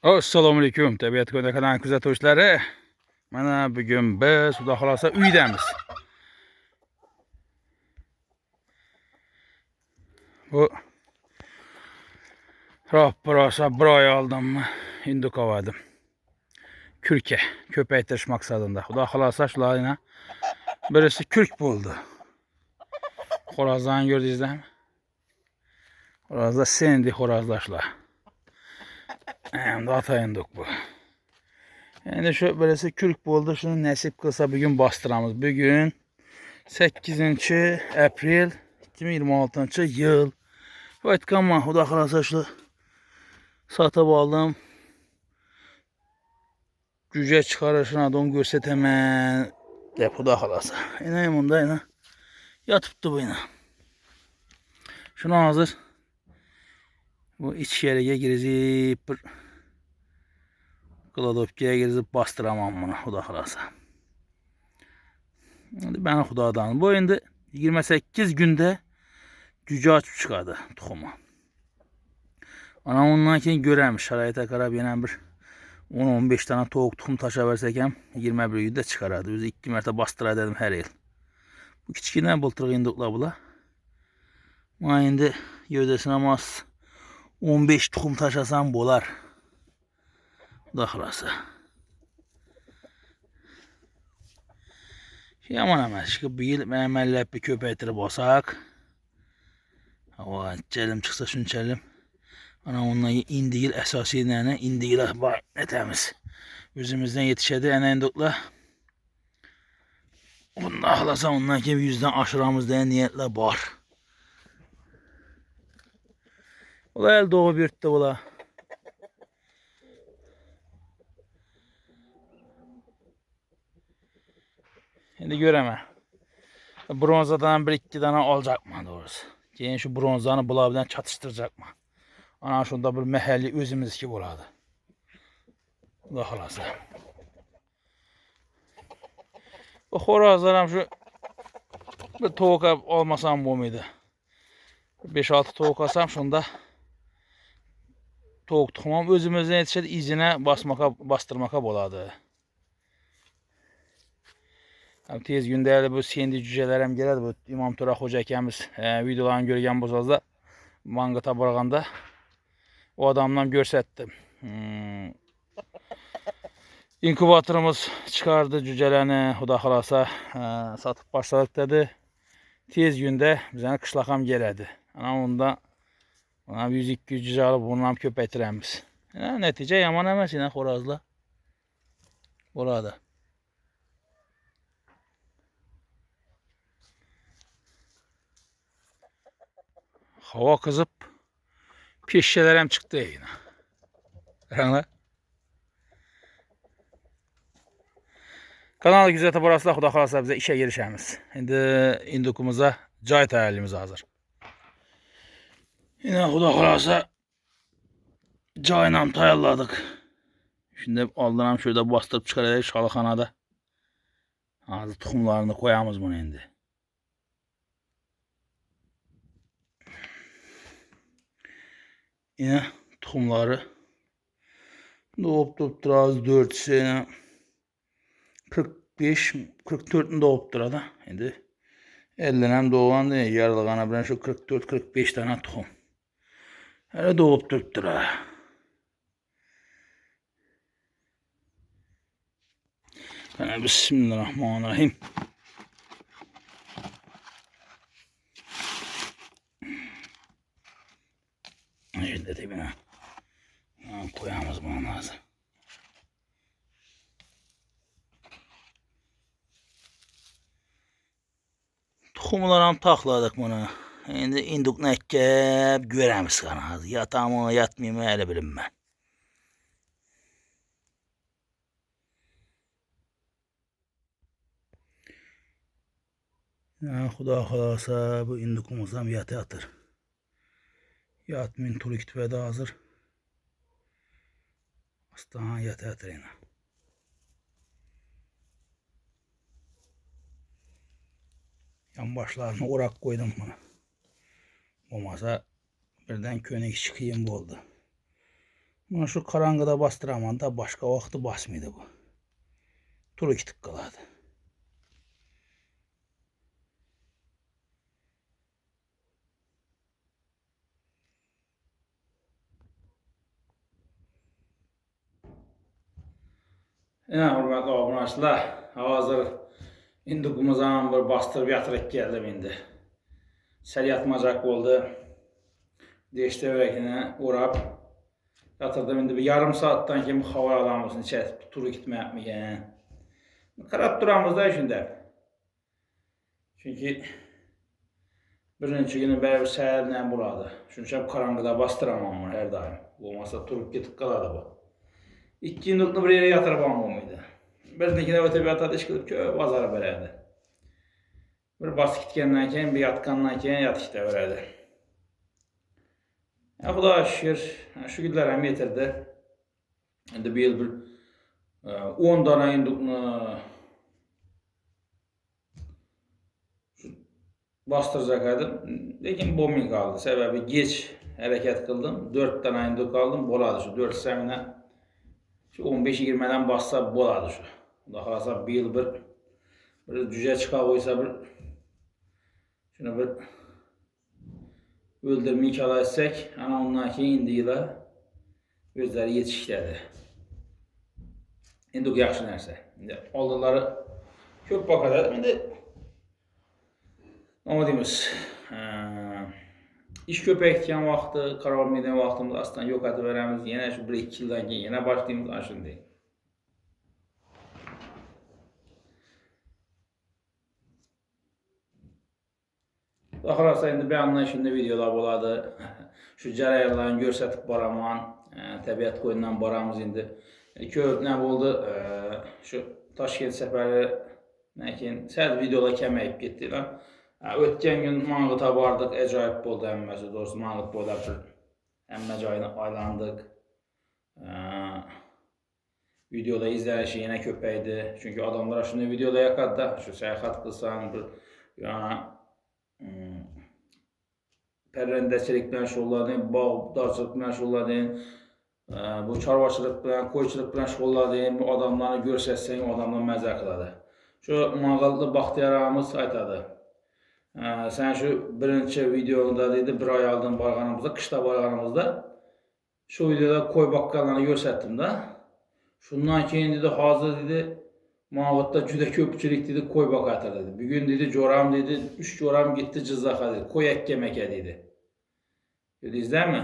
Assalomu alaykum, tabiat ko'rda kanal kuzatuvchilari. Mana bugun biz Xudo xolasa uydamiz. Bu rosa bir oy oldimmi induk oldim. Kürke ko'paytirish maqsadida. Xudo xolasa shularning birisi kürk bo'ldi. Xo'rozlarni ko'rdingizmi? Xo'rozlar sendi xo'rozlar shular. Endi ota induk bu. Endi shu birisi kürk bo'ldi, shuni nasib qilsa bugun bostiramiz. Bugun 8-aprel 2026-yil. Aytganman, Xudo xolasa shu sotib oldim. Cüce çıkarışına don görsətemən dep Xudo xolasa. İnəyim bunda yine yatıbdı bu yine. Şunu hazır bu iç yeriye girizip bir kladopkaya girizip bastıramam bunu Xudo xolasa. Bana Xudodan. Bu indi 28 günde cüce açıp çıkardı tuxumu. Ana ondan keyin görəmiş şəraitə qarab yenə bir 10-15 tane tavuk tuxum taşa versəkəm 21 gündə çıxaradı. Özü 2 mərtə bastıra dedim hər il. Bu kiçikdən bulturuq induqla bula. Ama indi gövdəsinə mas 15 tuxum taşasam bolar. Xudo xolasa. Yaman emas ki bu yil əməlləb bir köpəytirib olsaq. Hava çəlim çıxsa şunu çəlim. Ana ondan indi yıl əsası ilə indi yıl var nə təmiz. Özümüzdən yetişədi ənə induqla. Ondan xolasa ondan kimi 100'dən aşıramızda niyyətlə var. Ola el doğub yurtda ola. Şimdi görəmə. Bronzadan 1-2 dana olacaq mı doğrusu. Keyin şu bronzanı bulabilen çatıştıracaq mı? Ana şunda bir məhəlli özümüz ki buladı. Xudo xolasa. Bu xorazlarım şu bir tavuk olmasam bu muydu? 5-6 tavuk alsam şunda tavuk tuxumam özümüzdən yetişədi izinə bastırmaka boladı. Tez gündəli bu sendi cücələrim gələdi. Bu İmam Tura Hoca əkəmiz videolarını görgən bozazda Mangıta barğanda o adamdan görsətdim. İnkubatorumuz çıxardı cücələni Xudo xolasa satıb başladıq dedi. Tez gündə bizə qışlaqam gələdi. Ana onda 100-200 cücə alıb bundan köpəytirəmiz. Nəticə yaman emas yine xorazla. Burada. Hava kızıp peşçelerim çıktı yine. Rana. Kanalı güzel burası Xudo xolasa bize işe girişemiz. Şimdi indukumuza cay tayarlığımız hazır. Yine Xudo xolasa cayla tayarladık. Şimdi aldıram şurada bastırıp çıkaracağız şalıxanada. Hazır tuxumlarını koyamız bunu indi. Yine tuxumları doğup durupdur az 4 sene 45-44'ün doğupdur da. Şimdi 50'nem doğulan değil. Yarılığına bilen şu 44-45 tane tuxum. Öyle doğup durupdur ha. Bismillahirrahmanirrahim. Şimdi dibine koyamız bunu lazım. Tuxumlarını taxladık bunu. Şimdi induk nəkkəb görəmiz qanadı. Yatamı, yatmayımı elə bilinmən. Xudo xolasa bu indukumuzdan yatır. Yatmayın turu kütübede hazır. Aslan yatır yine. Yan başlarına orak koydum bunu. Olmasa birden könek çıkayım bu oldu. Buna şu karanlıqda bastıramam da başka vaxtı basmıydı bu. Turu iki tıqqaladı. Hürmetli abunəçilər, hazır indiqumuzdan bir bastırıb yatırıq gəldim indi. Səl yatmacaq oldu. Deşdə vərəkini uğrab yatırdım. İndi bir yarım saatdan kimi hava alamızın içəri turu gitməyəm. Qarab duramızda işində. Çünki birinci günü belə bir səhərlə buradı. Çünki karanlıqda bastıramam bunu hər daim. Olmasa turub getib qaladı bu. İki günlüklə bir yerə yatırıb almam idi. Birinci ötəb yatadı, iş qılıb ki, bazarı belədi. Bir bası gitkəndən keyin, bir yatqandan keyin yat işdə belədi. Xuda şükür, şu günlərəm yetirdi. İndi bir yıl bir 10 dana indukunu bastıracaq idim. Lakin bombing qaldı. Səbəbi geç hərəkət qıldım. 4 dana induk aldım, boladı şu 4 səminə. 15-20'den bassa boladı şu. Daha azab bir yıl bir cüce çıqa koysa şunu bir öldürmeyi kala etsek, ana ondan ki indi yıla özləri yetişiklədi. İndi yaxşı nərsə. İndi aldıları köp bakadadım. İndi ama deyimiz, iş köpək etkən vaxtı, karar verməyən vaxtımız aslında yok adı verəmiz. Yenə şu 1-2 ildən ki, yenə başlayımız aşındı. Baxaraqsa indi bir anlayışında videolar boladı. Şu cərəyərlərini görsətib baraman, təbiət qoyundan baramız indi. Köp nə oldu? Şu Taşkent səfəri nəkin, səd videolar kəməyib getdi lan. Ötken gün Manğıta vardıq, əcayip oldu əmməsi, doğrusu Manğıt boyda bir əmməcə aylandıq. Videoda izləyişi yenə köpəkdi. Çünki adamlar şimdi videoda yakadı da, şu səyahət qılsan, bir pərrəndəçilik bilən şolladın, bağdarçılıq bilən şolladın, bu çarvaçılıq bilən, qoyçılıq bilən şolladın, bu adamları görsətsən, o adamlar məzə qıladı. Şu Mağallı Baxtiyarağımız aytadı. Sen şu birinci videoda dedi bir ay aldığım barğanımızda, qışda barğanımızda şu videoda koy baqqallarını görsətdim də. Şundan keyin dedi hazır dedi Mağıtda cüdə köpçülük dedi koy baqatır dedi. Bugün dedi coram dedi 3 coram gitti cızlaqa dedi. Koy əkəməkə dedi. Dedi izləmi?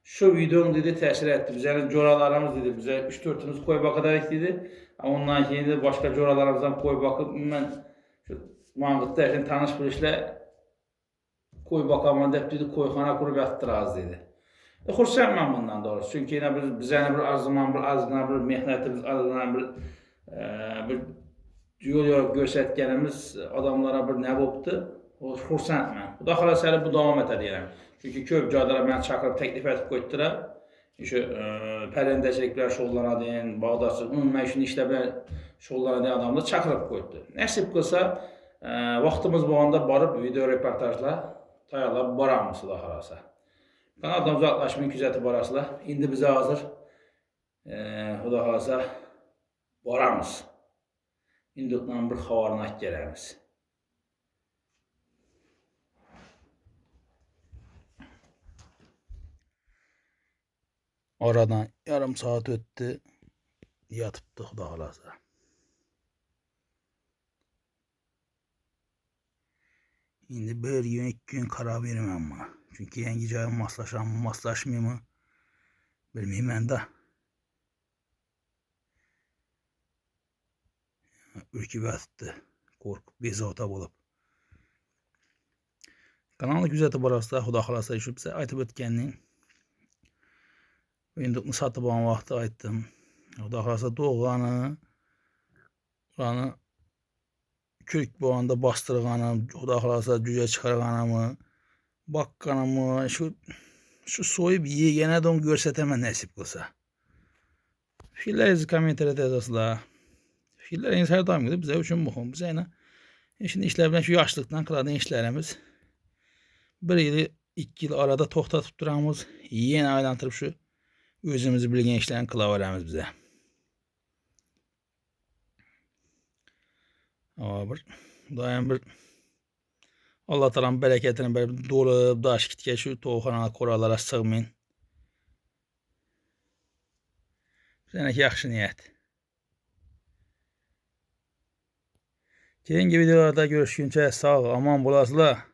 Şu videom dedi təsir etdi. Bizənin coralarımız dedi bizə 3-4'ümüz koy baqadarıq dedi. Ondan keyin dedi başqa coralarımızdan koy baxıb mən Mağıtda yaxın tanış bir işlə koy bakamanda hep dedi koyxana qurub yatdıraz dedi. Xursən mən bundan doğrusu. Çünki yine bizə bir arzuman, bir azğına, bir mehnətimiz, azğına bir yol görsətkənimiz adamlara bir nə olubdu. Xursən mən. Bu da xalasəli bu davam etər deyirəm. Çünki köp cadara mən çaqırıb təklif edib qoydular. Şu pərəndəçilik bir şollara deyin, bağdaçılıq, ümumən işini işlə bir şollara deyin adamlar çaqırıb qoydu. Nəsib qılsa vaxtımız bu anda barıb video reportajla tayarla baramızı da xalasa. Kanaldan uzaqlaşma güzəti barasıla. İndi bizə hazır o da xalasa baramız. İndiqlə bir xavarnak gələmiz. Aradan yarım saat öttü. Yatıbdıq da xalasa. İndi bir gün, 2 gün karar vermem buna. Çünkü yengi cayım maslaşam mı, maslaşmayayım mı bilmeyeyim ben de. Ürküp yatıbdı. Korkup bezovta bolup. Kanalı güzəti barasında Xuda xalasa işib bizə aytıb ötkənliyin. İndiqni satıb olan vaxtı aytdım. Xuda xalasa doğanı, buranı kürk boğanda bastırğanı, Xuda xalasa cücə çıxarğanımı, baqqanımı, şu soyub yiyənə də onu görsətəmən nəsib qılsa. Fikirlərinizi kommentariyada yazasılar. Fikirləriniz hər daim gedib bizə üçün mühüm. Bizə ilə şimdi işlərdən şu yaşlıqdan qıladığın işlərimiz 1 il, 2 il arada toxtatıb duramız, yenə aylantırıb şu özümüzü bilgən işlərini qıla verəmiz bizə. Bir daim bir Allah talan bərəkətini bir dolub daş kitke şu toğuxana koralara sığmayın. Bizənək yaxşı niyyət. Keyingi videolarda görüşkünçə sağ, aman bulasılar.